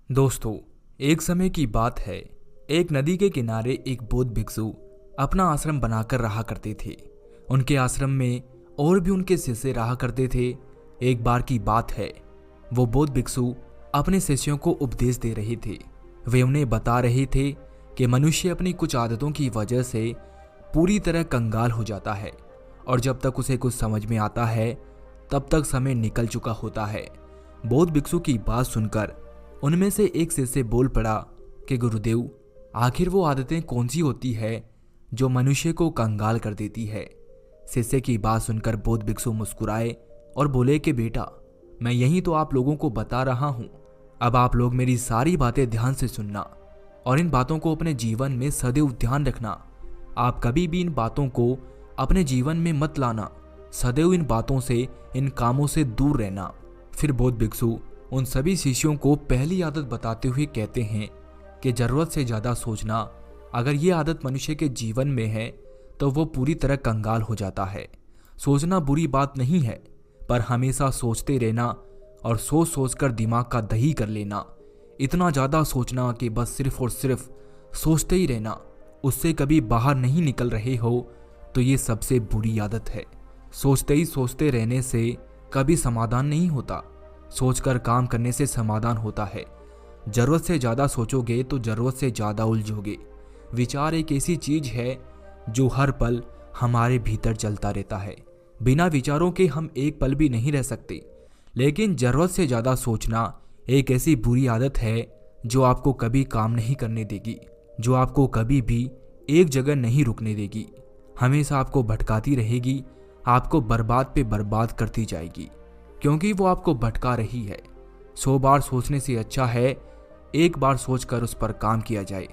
दोस्तों, एक समय की बात है। एक नदी के किनारे एक बौद्ध भिक्षु अपना आश्रम बनाकर रहा करते थे। उनके आश्रम में और भी उनके शिष्य रहा करते थे। एक बार की बात है, वो बौद्ध भिक्षु अपने शिष्यों को उपदेश दे रहे थे। वे उन्हें बता रहे थे कि मनुष्य अपनी कुछ आदतों की वजह से पूरी तरह कंगाल हो जाता है और जब तक उसे कुछ समझ में आता है तब तक समय निकल चुका होता है। बौद्ध भिक्षु की बात सुनकर उनमें से एक शिष्य बोल पड़ा कि गुरुदेव, आखिर वो आदतें कौन सी होती है जो मनुष्य को कंगाल कर देती है। शिष्य की बात सुनकर बौद्ध भिक्षु मुस्कुराए और बोले कि बेटा, मैं यही तो आप लोगों को बता रहा हूँ। अब आप लोग मेरी सारी बातें ध्यान से सुनना और इन बातों को अपने जीवन में सदैव ध्यान रखना। आप कभी भी इन बातों को अपने जीवन में मत लाना। सदैव इन बातों से, इन कामों से दूर रहना। फिर बौद्ध भिक्षु उन सभी शिष्यों को पहली आदत बताते हुए कहते हैं कि जरूरत से ज्यादा सोचना, अगर ये आदत मनुष्य के जीवन में है तो वो पूरी तरह कंगाल हो जाता है। सोचना बुरी बात नहीं है, पर हमेशा सोचते रहना और सोच सोच कर दिमाग का दही कर लेना, इतना ज्यादा सोचना कि बस सिर्फ और सिर्फ सोचते ही रहना, उससे कभी बाहर नहीं निकल रहे हो, तो ये सबसे बुरी आदत है। सोचते ही सोचते रहने से कभी समाधान नहीं होता। सोचकर काम करने से समाधान होता है। जरूरत से ज्यादा सोचोगे तो जरूरत से ज्यादा उलझोगे। विचार एक ऐसी चीज है जो हर पल हमारे भीतर चलता रहता है। बिना विचारों के हम एक पल भी नहीं रह सकते। लेकिन जरूरत से ज्यादा सोचना एक ऐसी बुरी आदत है जो आपको कभी काम नहीं करने देगी, जो आपको कभी भी एक जगह नहीं रुकने देगी। हमेशा आपको भटकाती रहेगी, आपको बर्बाद पे बर्बाद करती जाएगी, क्योंकि वो आपको भटका रही है। 100 बार सोचने से अच्छा है एक बार सोचकर उस पर काम किया जाए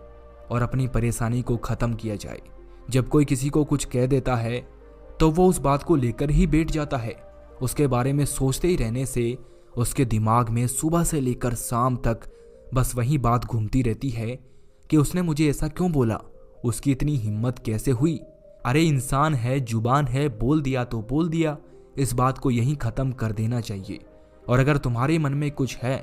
और अपनी परेशानी को खत्म किया जाए। जब कोई किसी को कुछ कह देता है तो वो उस बात को लेकर ही बैठ जाता है। उसके बारे में सोचते ही रहने से उसके दिमाग में सुबह से लेकर शाम तक बस वही बात घूमती रहती है कि उसने मुझे ऐसा क्यों बोला, उसकी इतनी हिम्मत कैसे हुई, अरे इंसान है, जुबान है, बोल दिया तो बोल दिया। इस बात को यहीं खत्म कर देना चाहिए। और अगर तुम्हारे मन में कुछ है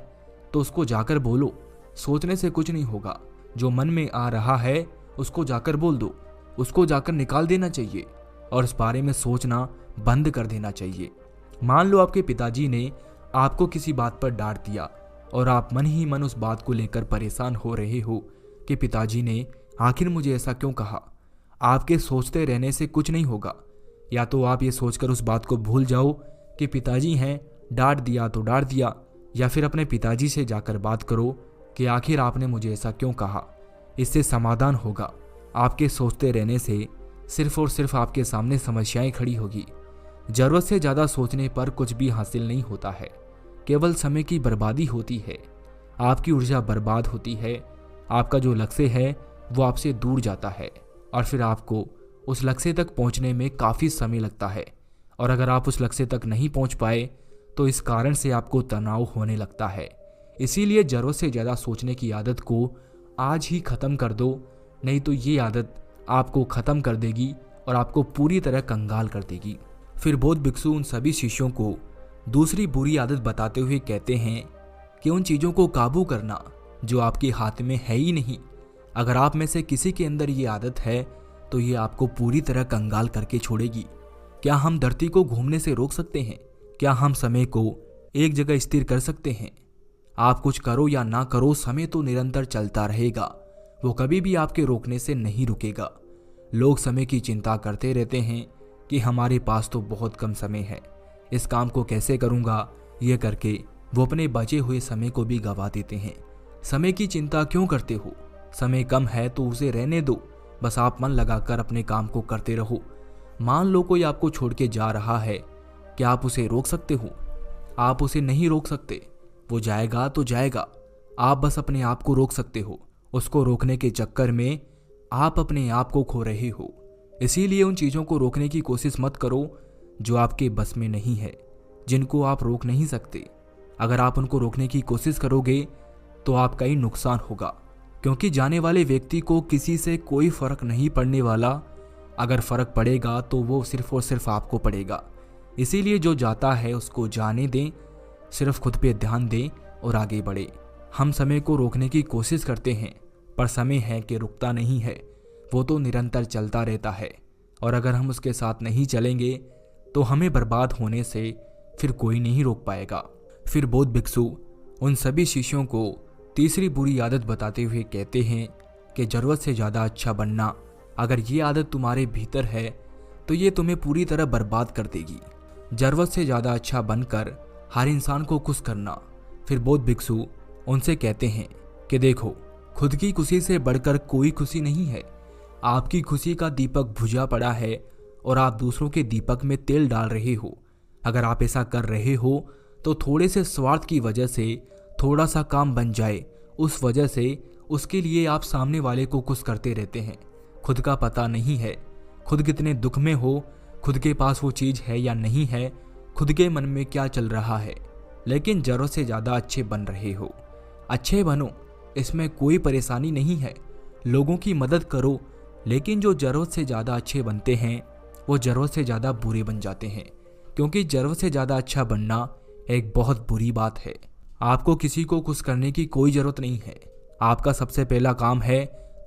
तो उसको जाकर बोलो। सोचने से कुछ नहीं होगा। जो मन में आ रहा है उसको जाकर बोल दो, उसको जाकर निकाल देना चाहिए और उस बारे में सोचना बंद कर देना चाहिए। मान लो आपके पिताजी ने आपको किसी बात पर डांट दिया और आप मन ही मन उस बात को लेकर परेशान हो रहे हो कि पिताजी ने आखिर मुझे ऐसा क्यों कहा। आपके सोचते रहने से कुछ नहीं होगा। या तो आप ये सोचकर उस बात को भूल जाओ कि पिताजी हैं, डांट दिया तो डांट दिया, या फिर अपने पिताजी से जाकर बात करो कि आखिर आपने मुझे ऐसा क्यों कहा। इससे समाधान होगा। आपके सोचते रहने से सिर्फ और सिर्फ आपके सामने समस्याएं खड़ी होगी। जरूरत से ज़्यादा सोचने पर कुछ भी हासिल नहीं होता है, केवल समय की बर्बादी होती है। आपकी ऊर्जा बर्बाद होती है। आपका जो लक्ष्य है वो आपसे दूर जाता है और फिर आपको उस लक्ष्य तक पहुंचने में काफ़ी समय लगता है। और अगर आप उस लक्ष्य तक नहीं पहुंच पाए तो इस कारण से आपको तनाव होने लगता है। इसीलिए ज़रूरत से ज़्यादा सोचने की आदत को आज ही ख़त्म कर दो, नहीं तो ये आदत आपको ख़त्म कर देगी और आपको पूरी तरह कंगाल कर देगी। फिर बौद्ध भिक्षु उन सभी शिष्यों को दूसरी बुरी आदत बताते हुए कहते हैं कि उन चीज़ों को काबू करना जो आपके हाथ में है ही नहीं। अगर आप में से किसी के अंदर ये आदत है तो ये आपको पूरी तरह कंगाल करके छोड़ेगी। क्या हम धरती को घूमने से रोक सकते हैं? क्या हम समय को एक जगह स्थिर कर सकते हैं? आप कुछ करो या ना करो, समय तो निरंतर चलता रहेगा। वो कभी भी आपके रोकने से नहीं रुकेगा। लोग समय की चिंता करते रहते हैं कि हमारे पास तो बहुत कम समय है, इस काम को कैसे करूँगा, ये करके वो अपने बचे हुए समय को भी गंवा देते हैं। समय की चिंता क्यों करते हो? समय कम है तो उसे रहने दो। बस आप मन लगाकर अपने काम को करते रहो। मान लो कोई आपको छोड़ के जा रहा है, क्या आप उसे रोक सकते हो? आप उसे नहीं रोक सकते। वो जाएगा तो जाएगा। आप बस अपने आप को रोक सकते हो। उसको रोकने के चक्कर में आप अपने आप को खो रहे हो। इसीलिए उन चीज़ों को रोकने की कोशिश मत करो जो आपके बस में नहीं है, जिनको आप रोक नहीं सकते। अगर आप उनको रोकने की कोशिश करोगे तो आपका ही नुकसान होगा, क्योंकि जाने वाले व्यक्ति को किसी से कोई फर्क नहीं पड़ने वाला। अगर फर्क पड़ेगा तो वो सिर्फ और सिर्फ आपको पड़ेगा। इसीलिए जो जाता है उसको जाने दें, सिर्फ खुद पे ध्यान दें और आगे बढ़े। हम समय को रोकने की कोशिश करते हैं, पर समय है कि रुकता नहीं है, वो तो निरंतर चलता रहता है। और अगर हम उसके साथ नहीं चलेंगे तो हमें बर्बाद होने से फिर कोई नहीं रोक पाएगा। फिर बौद्ध भिक्षु उन सभी शिष्यों को तीसरी बुरी आदत बताते हुए कहते हैं कि जरूरत से ज़्यादा अच्छा बनना, अगर ये आदत तुम्हारे भीतर है तो ये तुम्हें पूरी तरह बर्बाद कर देगी। जरूरत से ज़्यादा अच्छा बनकर हर इंसान को खुश करना। फिर बौद्ध भिक्षु उनसे कहते हैं कि देखो, खुद की खुशी से बढ़कर कोई खुशी नहीं है। आपकी खुशी का दीपक बुझा पड़ा है और आप दूसरों के दीपक में तेल डाल रहे हो। अगर आप ऐसा कर रहे हो तो थोड़े से स्वार्थ की वजह से थोड़ा सा काम बन जाए, उस वजह से उसके लिए आप सामने वाले को खुश करते रहते हैं। खुद का पता नहीं है, खुद कितने दुख में हो, खुद के पास वो चीज़ है या नहीं है, खुद के मन में क्या चल रहा है, लेकिन जरूरत से ज़्यादा अच्छे बन रहे हो। अच्छे बनो, इसमें कोई परेशानी नहीं है। लोगों की मदद करो, लेकिन जो जरूरत से ज़्यादा अच्छे बनते हैं वो जरूरत से ज़्यादा बुरे बन जाते हैं, क्योंकि जरूरत से ज़्यादा अच्छा बनना एक बहुत बुरी बात है। आपको किसी को खुश करने की कोई ज़रूरत नहीं है। आपका सबसे पहला काम है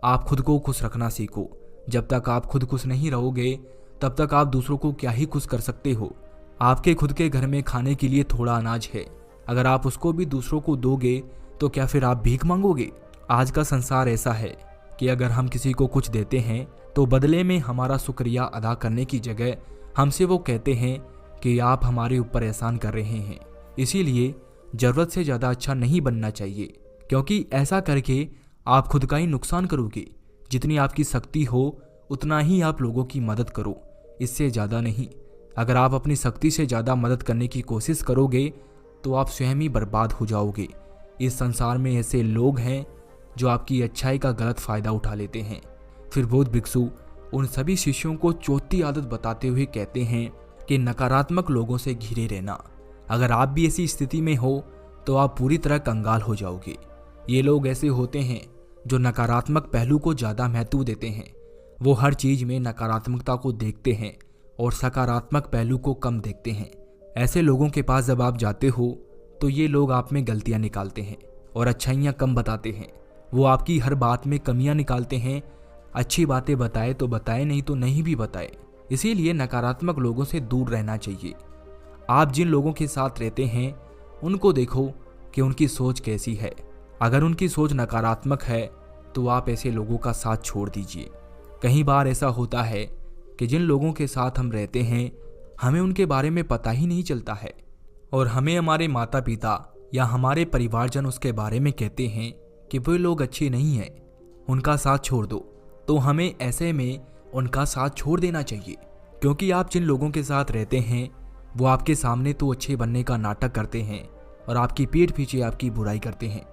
आप खुद को खुश रखना सीखो। जब तक आप खुद खुश नहीं रहोगे तब तक आप दूसरों को क्या ही खुश कर सकते हो। आपके खुद के घर में खाने के लिए थोड़ा अनाज है, अगर आप उसको भी दूसरों को दोगे तो क्या फिर आप भीख मांगोगे? आज का संसार ऐसा है कि अगर हम किसी को कुछ देते हैं तो बदले में हमारा शुक्रिया अदा करने की जगह हमसे वो कहते हैं कि आप हमारे ऊपर एहसान कर रहे हैं। इसीलिए ज़रूरत से ज़्यादा अच्छा नहीं बनना चाहिए, क्योंकि ऐसा करके आप खुद का ही नुकसान करोगे। जितनी आपकी शक्ति हो उतना ही आप लोगों की मदद करो, इससे ज़्यादा नहीं। अगर आप अपनी शक्ति से ज़्यादा मदद करने की कोशिश करोगे तो आप स्वयं ही बर्बाद हो जाओगे। इस संसार में ऐसे लोग हैं जो आपकी अच्छाई का गलत फ़ायदा उठा लेते हैं। फिर बौद्ध भिक्षु उन सभी शिष्यों को चौथी आदत बताते हुए कहते हैं कि नकारात्मक लोगों से घिरे रहना। अगर आप भी ऐसी स्थिति में हो तो आप पूरी तरह कंगाल हो जाओगे। ये लोग ऐसे होते हैं जो नकारात्मक पहलू को ज़्यादा महत्व देते हैं। वो हर चीज़ में नकारात्मकता को देखते हैं और सकारात्मक पहलू को कम देखते हैं। ऐसे लोगों के पास जब आप जाते हो तो ये लोग आप में गलतियाँ निकालते हैं और अच्छाइयाँ कम बताते हैं। वो आपकी हर बात में कमियाँ निकालते हैं। अच्छी बातें बताए तो बताए, नहीं तो नहीं भी बताए। इसीलिए नकारात्मक लोगों से दूर रहना चाहिए। आप जिन लोगों के साथ रहते हैं उनको देखो कि उनकी सोच कैसी है। अगर उनकी सोच नकारात्मक है तो आप ऐसे लोगों का साथ छोड़ दीजिए। कई बार ऐसा होता है कि जिन लोगों के साथ हम रहते हैं हमें उनके बारे में पता ही नहीं चलता है और हमें हमारे माता पिता या हमारे परिवारजन उसके बारे में कहते हैं कि वे लोग अच्छे नहीं हैं, उनका साथ छोड़ दो। तो हमें ऐसे में उनका साथ छोड़ देना चाहिए, क्योंकि आप जिन लोगों के साथ रहते हैं वो आपके सामने तो अच्छे बनने का नाटक करते हैं और आपकी पीठ पीछे आपकी बुराई करते हैं,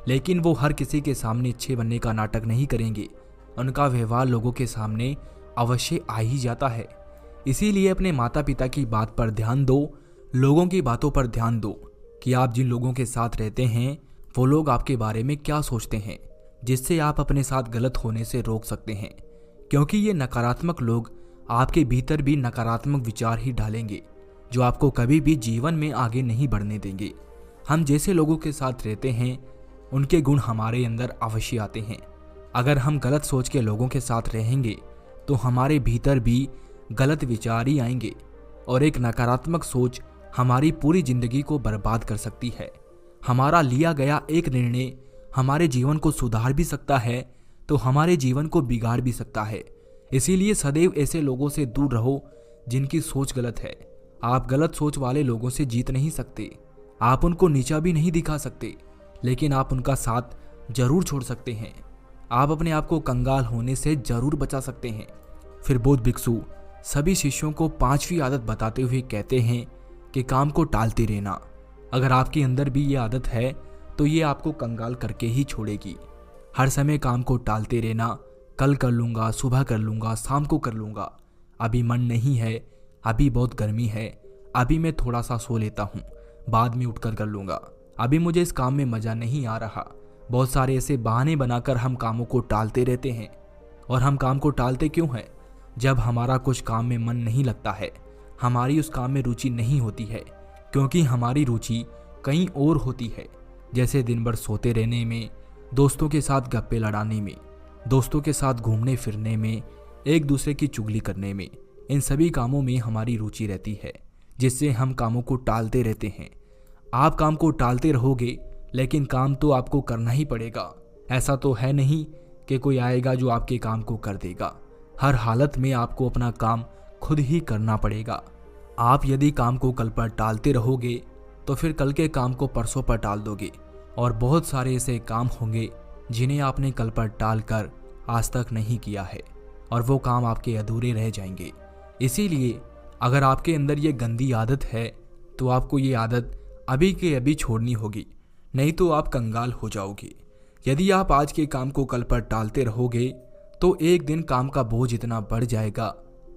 लेकिन वो हर किसी के सामने अच्छे बनने का नाटक नहीं करेंगे। उनका व्यवहार लोगों के सामने अवश्य आ ही जाता है। इसीलिए अपने माता पिता की बात पर ध्यान दो, लोगों की बातों पर ध्यान दो कि आप जिन लोगों के साथ रहते हैं वो लोग आपके बारे में क्या सोचते हैं, जिससे आप अपने साथ गलत होने से रोक सकते हैं। क्योंकि ये नकारात्मक लोग आपके भीतर भी नकारात्मक विचार ही डालेंगे जो आपको कभी भी जीवन में आगे नहीं बढ़ने देंगे। हम जैसे लोगों के साथ रहते हैं उनके गुण हमारे अंदर अवश्य आते हैं। अगर हम गलत सोच के लोगों के साथ रहेंगे तो हमारे भीतर भी गलत विचार ही आएंगे और एक नकारात्मक सोच हमारी पूरी जिंदगी को बर्बाद कर सकती है। हमारा लिया गया एक निर्णय हमारे जीवन को सुधार भी सकता है तो हमारे जीवन को बिगाड़ भी सकता है। इसीलिए सदैव ऐसे लोगों से दूर रहो जिनकी सोच गलत है। आप गलत सोच वाले लोगों से जीत नहीं सकते, आप उनको नीचा भी नहीं दिखा सकते, लेकिन आप उनका साथ जरूर छोड़ सकते हैं। आप अपने आप को कंगाल होने से जरूर बचा सकते हैं। फिर बौद्ध भिक्षु सभी शिष्यों को पांचवी आदत बताते हुए कहते हैं कि काम को टालते रहना। अगर आपके अंदर भी ये आदत है तो ये आपको कंगाल करके ही छोड़ेगी। हर समय काम को टालते रहना, कल कर लूँगा, सुबह कर लूँगा, शाम को कर लूँगा, अभी मन नहीं है, अभी बहुत गर्मी है, अभी मैं थोड़ा सा सो लेता हूँ, बाद में उठकर कर लूँगा, अभी मुझे इस काम में मज़ा नहीं आ रहा। बहुत सारे ऐसे बहाने बनाकर हम कामों को टालते रहते हैं। और हम काम को टालते क्यों हैं? जब हमारा कुछ काम में मन नहीं लगता है, हमारी उस काम में रुचि नहीं होती है, क्योंकि हमारी रुचि कहीं और होती है। जैसे दिन भर सोते रहने में, दोस्तों के साथ गप्पे लड़ाने में, दोस्तों के साथ घूमने फिरने में, एक दूसरे की चुगली करने में। इन सभी कामों में हमारी रुचि रहती है, जिससे हम कामों को टालते रहते हैं। आप काम को टालते रहोगे, लेकिन काम तो आपको करना ही पड़ेगा। ऐसा तो है नहीं कि कोई आएगा जो आपके काम को कर देगा। हर हालत में आपको अपना काम खुद ही करना पड़ेगा। आप यदि काम को कल पर टालते रहोगे तो फिर कल के काम को परसों पर टाल दोगे, और बहुत सारे ऐसे काम होंगे जिन्हें आपने कल पर टाल कर आज तक नहीं किया है, और वो काम आपके अधूरे रह जाएंगे। इसीलिए अगर आपके अंदर ये गंदी आदत है तो आपको ये आदत अभी के अभी छोड़नी होगी, नहीं तो आप कंगाल हो जाओगे। यदि आप आज के काम को कल पर टालते रहोगे तो एक दिन काम का बोझ इतना बढ़ जाएगा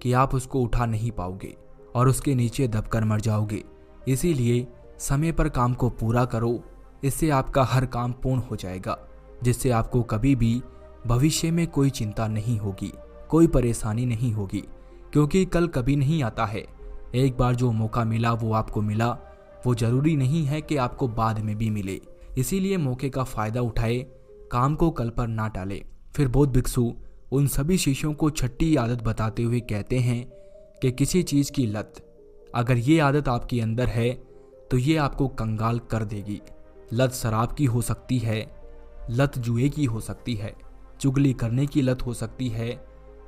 कि आप उसको उठा नहीं पाओगे और उसके नीचे दबकर मर जाओगे। इसीलिए समय पर काम को पूरा करो, इससे आपका हर काम पूर्ण हो जाएगा, जिससे आपको कभी भी भविष्य में कोई चिंता नहीं होगी, कोई परेशानी नहीं होगी, क्योंकि कल कभी नहीं आता है। एक बार जो मौका मिला वो आपको मिला, वो जरूरी नहीं है कि आपको बाद में भी मिले। इसीलिए मौके का फायदा उठाए, काम को कल पर ना टाले। फिर बौद्ध भिक्षु उन सभी शिष्यों को छठी आदत बताते हुए कहते हैं कि किसी चीज की लत, अगर ये आदत आपके अंदर है तो ये आपको कंगाल कर देगी। लत शराब की हो सकती है, लत जुए की हो सकती है, चुगली करने की लत हो सकती है।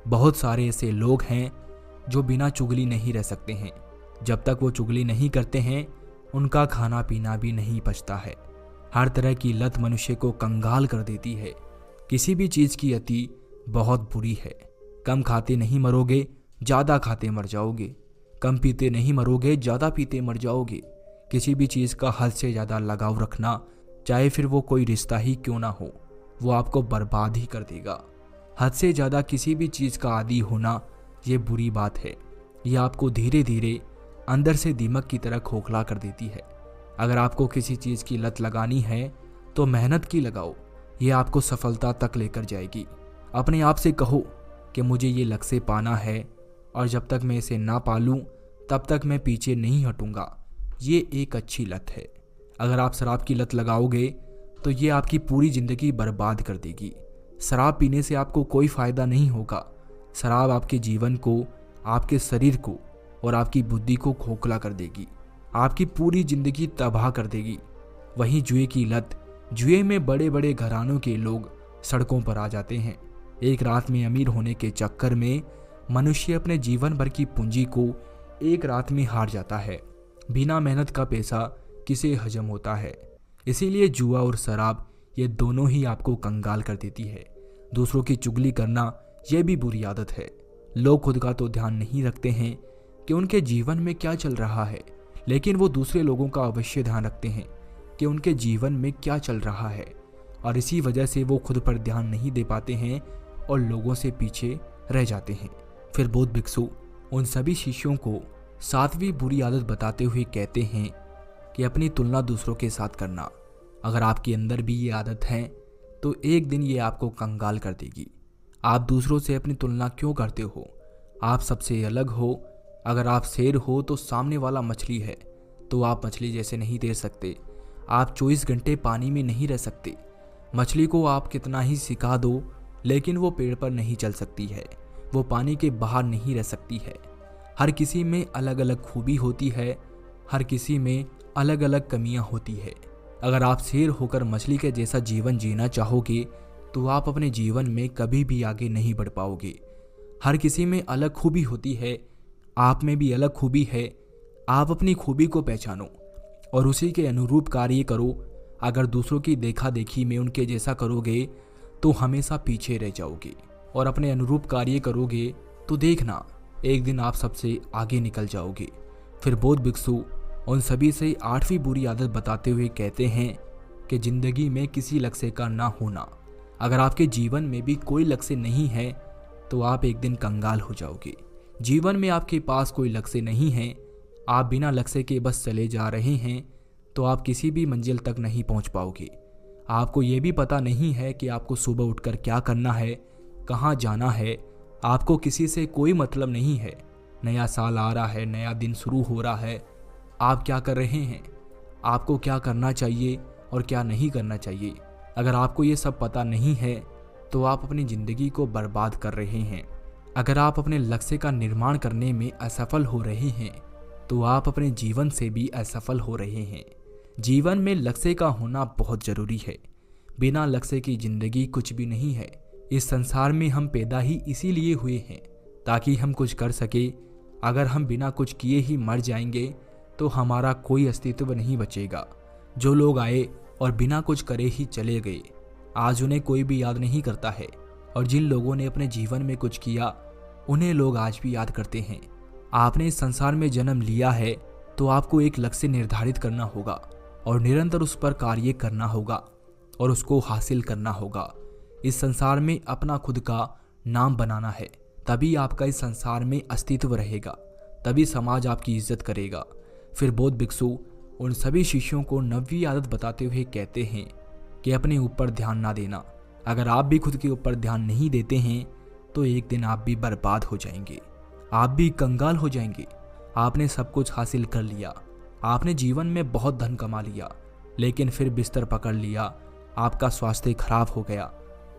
बहुत सारे ऐसे लोग हैं जो बिना चुगली नहीं रह सकते हैं। जब तक वो चुगली नहीं करते हैं उनका खाना पीना भी नहीं पचता है। हर तरह की लत मनुष्य को कंगाल कर देती है। किसी भी चीज की अति बहुत बुरी है। कम खाते नहीं मरोगे, ज्यादा खाते मर जाओगे। कम पीते नहीं मरोगे, ज्यादा पीते मर जाओगे। किसी भी चीज का हद से ज्यादा लगाव रखना, चाहे फिर वो कोई रिश्ता ही क्यों ना हो, वो आपको बर्बाद ही कर देगा। हद से ज्यादा किसी भी चीज का आदी होना ये बुरी बात है। ये आपको धीरे धीरे अंदर से दीमक की तरह खोखला कर देती है। अगर आपको किसी चीज की लत लगानी है तो मेहनत की लगाओ, ये आपको सफलता तक लेकर जाएगी। अपने आप से कहो कि मुझे ये लक्ष्य पाना है, और जब तक मैं इसे ना पालूं तब तक मैं पीछे नहीं हटूंगा। ये एक अच्छी लत है। अगर आप शराब की लत लगाओगे तो ये आपकी पूरी जिंदगी बर्बाद कर देगी। शराब पीने से आपको कोई फायदा नहीं होगा। शराब आपके जीवन को, आपके शरीर को और आपकी बुद्धि को खोखला कर देगी, आपकी पूरी जिंदगी तबाह कर देगी। वहीं जुए की लत, जुए में बड़े बड़े घरानों के लोग सड़कों पर आ जाते हैं। एक रात में अमीर होने के चक्कर में मनुष्य अपने जीवन भर की पूंजी को एक रात में हार जाता है। बिना मेहनत का पैसा किसे हजम होता है। इसीलिए जुआ और शराब ये दोनों ही आपको कंगाल कर देती है। दूसरों की चुगली करना यह भी बुरी आदत है। लोग खुद का तो ध्यान नहीं रखते हैं कि उनके जीवन में क्या चल रहा है, लेकिन वो दूसरे लोगों का अवश्य ध्यान रखते हैं कि उनके जीवन में क्या चल रहा है, और इसी वजह से वो खुद पर ध्यान नहीं दे पाते हैं और लोगों से पीछे रह जाते हैं। फिर बौद्ध भिक्षु उन सभी शिष्यों को सातवीं बुरी आदत बताते हुए कहते हैं कि अपनी तुलना दूसरों के साथ करना। अगर आपके अंदर भी ये आदत है तो एक दिन ये आपको कंगाल कर देगी। आप दूसरों से अपनी तुलना क्यों करते हो? आप सबसे अलग हो। अगर आप शेर हो तो सामने वाला मछली है, तो आप मछली जैसे नहीं तैर सकते। आप 24 घंटे पानी में नहीं रह सकते। मछली को आप कितना ही सिखा दो, लेकिन वो पेड़ पर नहीं चल सकती है, वो पानी के बाहर नहीं रह सकती है। हर किसी में अलग अलग खूबी होती है, हर किसी में अलग अलग कमियां होती है। अगर आप शेर होकर मछली के जैसा जीवन जीना चाहोगे तो आप अपने जीवन में कभी भी आगे नहीं बढ़ पाओगे। हर किसी में अलग खूबी होती है, आप में भी अलग खूबी है। आप अपनी खूबी को पहचानो और उसी के अनुरूप कार्य करो। अगर दूसरों की देखा देखी में उनके जैसा करोगे तो हमेशा पीछे रह जाओगे, और अपने अनुरूप कार्य करोगे तो देखना एक दिन आप सबसे आगे निकल जाओगे। फिर बौद्ध भिक्षु उन सभी से आठवीं बुरी आदत बताते हुए कहते हैं कि जिंदगी में किसी लक्ष्य का ना होना। अगर आपके जीवन में भी कोई लक्ष्य नहीं है तो आप एक दिन कंगाल हो जाओगे। जीवन में आपके पास कोई लक्ष्य नहीं है, आप बिना लक्ष्य के बस चले जा रहे हैं, तो आप किसी भी मंजिल तक नहीं पहुंच पाओगे। आपको ये भी पता नहीं है कि आपको सुबह उठकर क्या करना है, कहाँ जाना है। आपको किसी से कोई मतलब नहीं है। नया साल आ रहा है, नया दिन शुरू हो रहा है, आप क्या कर रहे हैं, आपको क्या करना चाहिए और क्या नहीं करना चाहिए। अगर आपको ये सब पता नहीं है तो आप अपनी ज़िंदगी को बर्बाद कर रहे हैं। अगर आप अपने लक्ष्य का निर्माण करने में असफल हो रहे हैं तो आप अपने जीवन से भी असफल हो रहे हैं। जीवन में लक्ष्य का होना बहुत ज़रूरी है। बिना लक्ष्य की ज़िंदगी कुछ भी नहीं है। इस संसार में हम पैदा ही इसीलिए हुए हैं ताकि हम कुछ कर सके। अगर हम बिना कुछ किए ही मर जाएंगे तो हमारा कोई अस्तित्व नहीं बचेगा। जो लोग आए और बिना कुछ करे ही चले गए, आज उन्हें कोई भी याद नहीं करता है, और जिन लोगों ने अपने जीवन में कुछ किया उन्हें लोग आज भी याद करते हैं। आपने इस संसार में जन्म लिया है तो आपको एक लक्ष्य निर्धारित करना होगा और निरंतर उस पर कार्य करना होगा और उसको हासिल करना होगा। इस संसार में अपना खुद का नाम बनाना है, तभी आपका इस संसार में अस्तित्व रहेगा, तभी समाज आपकी इज्जत करेगा। फिर बौद्ध भिक्षु उन सभी शिष्यों को 9वीं आदत बताते हुए कहते हैं कि अपने ऊपर ध्यान ना देना। अगर आप भी खुद के ऊपर ध्यान नहीं देते हैं तो एक दिन आप भी बर्बाद हो जाएंगे, आप भी कंगाल हो जाएंगे। आपने सब कुछ हासिल कर लिया, आपने जीवन में बहुत धन कमा लिया, लेकिन फिर बिस्तर पकड़ लिया, आपका स्वास्थ्य खराब हो गया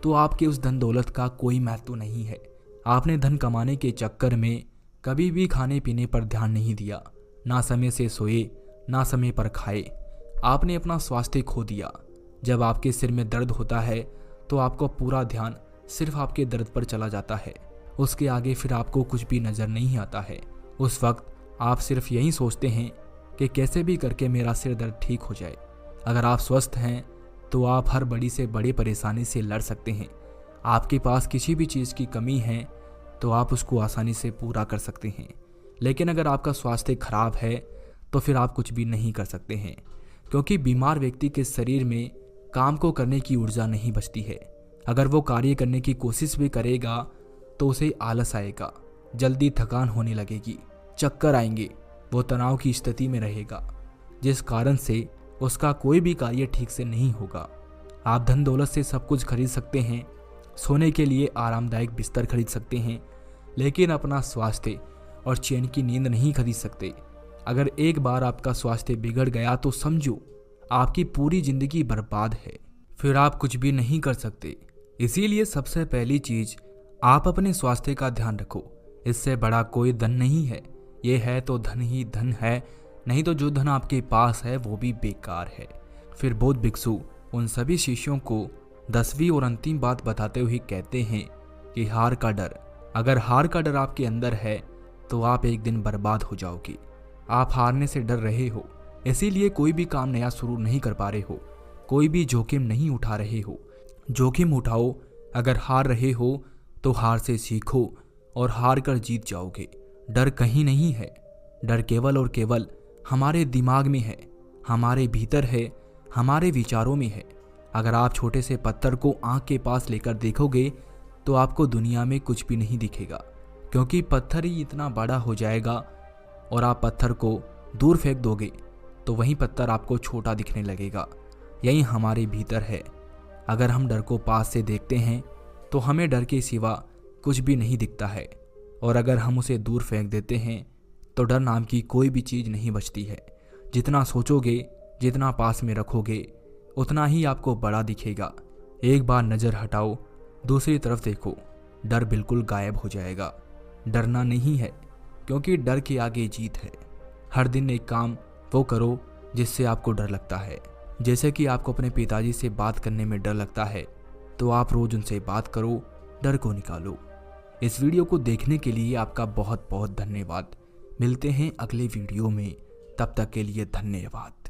तो आपके उस धन दौलत का कोई महत्व नहीं है। आपने धन कमाने के चक्कर में कभी भी खाने पीने पर ध्यान नहीं दिया, ना समय से सोए ना समय पर खाए। आपने अपना स्वास्थ्य खो दिया। जब आपके सिर में दर्द होता है तो आपका पूरा ध्यान सिर्फ आपके दर्द पर चला जाता है, उसके आगे फिर आपको कुछ भी नज़र नहीं आता है। उस वक्त आप सिर्फ यही सोचते हैं कि कैसे भी करके मेरा सिर दर्द ठीक हो जाए। अगर आप स्वस्थ हैं तो आप हर बड़ी से बड़ी परेशानी से लड़ सकते हैं। आपके पास किसी भी चीज़ की कमी है तो आप उसको आसानी से पूरा कर सकते हैं, लेकिन अगर आपका स्वास्थ्य खराब है तो फिर आप कुछ भी नहीं कर सकते हैं, क्योंकि बीमार व्यक्ति के शरीर में काम को करने की ऊर्जा नहीं बचती है। अगर वो कार्य करने की कोशिश भी करेगा तो उसे आलस आएगा, जल्दी थकान होने लगेगी, चक्कर आएंगे, वो तनाव की स्थिति में रहेगा, जिस कारण से उसका कोई भी कार्य ठीक से नहीं होगा। आप धन दौलत से सब कुछ खरीद सकते हैं, सोने के लिए आरामदायक बिस्तर खरीद सकते हैं, लेकिन अपना स्वास्थ्य और चैन की नींद नहीं खरीद सकते। अगर एक बार आपका स्वास्थ्य बिगड़ गया तो समझो आपकी पूरी जिंदगी बर्बाद है, फिर आप कुछ भी नहीं कर सकते। इसीलिए सबसे पहली चीज, आप अपने स्वास्थ्य का ध्यान रखो। इससे बड़ा कोई धन नहीं है। ये है तो धन ही धन है, नहीं तो जो धन आपके पास है वो भी बेकार है। फिर बौद्ध भिक्षु उन सभी शिष्यों को 10वीं और अंतिम बात बताते हुए कहते हैं कि हार का डर, अगर हार का डर आपके अंदर है तो आप एक दिन बर्बाद हो जाओगे। आप हारने से डर रहे हो, इसीलिए कोई भी काम नया शुरू नहीं कर पा रहे हो, कोई भी जोखिम नहीं उठा रहे हो। जोखिम उठाओ। अगर हार रहे हो तो हार से सीखो और हार कर जीत जाओगे। डर कहीं नहीं है, डर केवल और केवल हमारे दिमाग में है, हमारे भीतर है, हमारे विचारों में है। अगर आप छोटे से पत्थर को आंख के पास लेकर देखोगे तो आपको दुनिया में कुछ भी नहीं दिखेगा, क्योंकि पत्थर ही इतना बड़ा हो जाएगा, और आप पत्थर को दूर फेंक दोगे तो वही पत्थर आपको छोटा दिखने लगेगा। यही हमारे भीतर है। अगर हम डर को पास से देखते हैं तो हमें डर के सिवा कुछ भी नहीं दिखता है, और अगर हम उसे दूर फेंक देते हैं तो डर नाम की कोई भी चीज़ नहीं बचती है। जितना सोचोगे, जितना पास में रखोगे, उतना ही आपको बड़ा दिखेगा। एक बार नज़र हटाओ, दूसरी तरफ देखो, डर बिल्कुल गायब हो जाएगा। डरना नहीं है, क्योंकि डर के आगे जीत है। हर दिन एक काम वो करो जिससे आपको डर लगता है। जैसे कि आपको अपने पिताजी से बात करने में डर लगता है तो आप रोज उनसे बात करो, डर को निकालो। इस वीडियो को देखने के लिए आपका बहुत बहुत धन्यवाद। मिलते हैं अगले वीडियो में, तब तक के लिए धन्यवाद।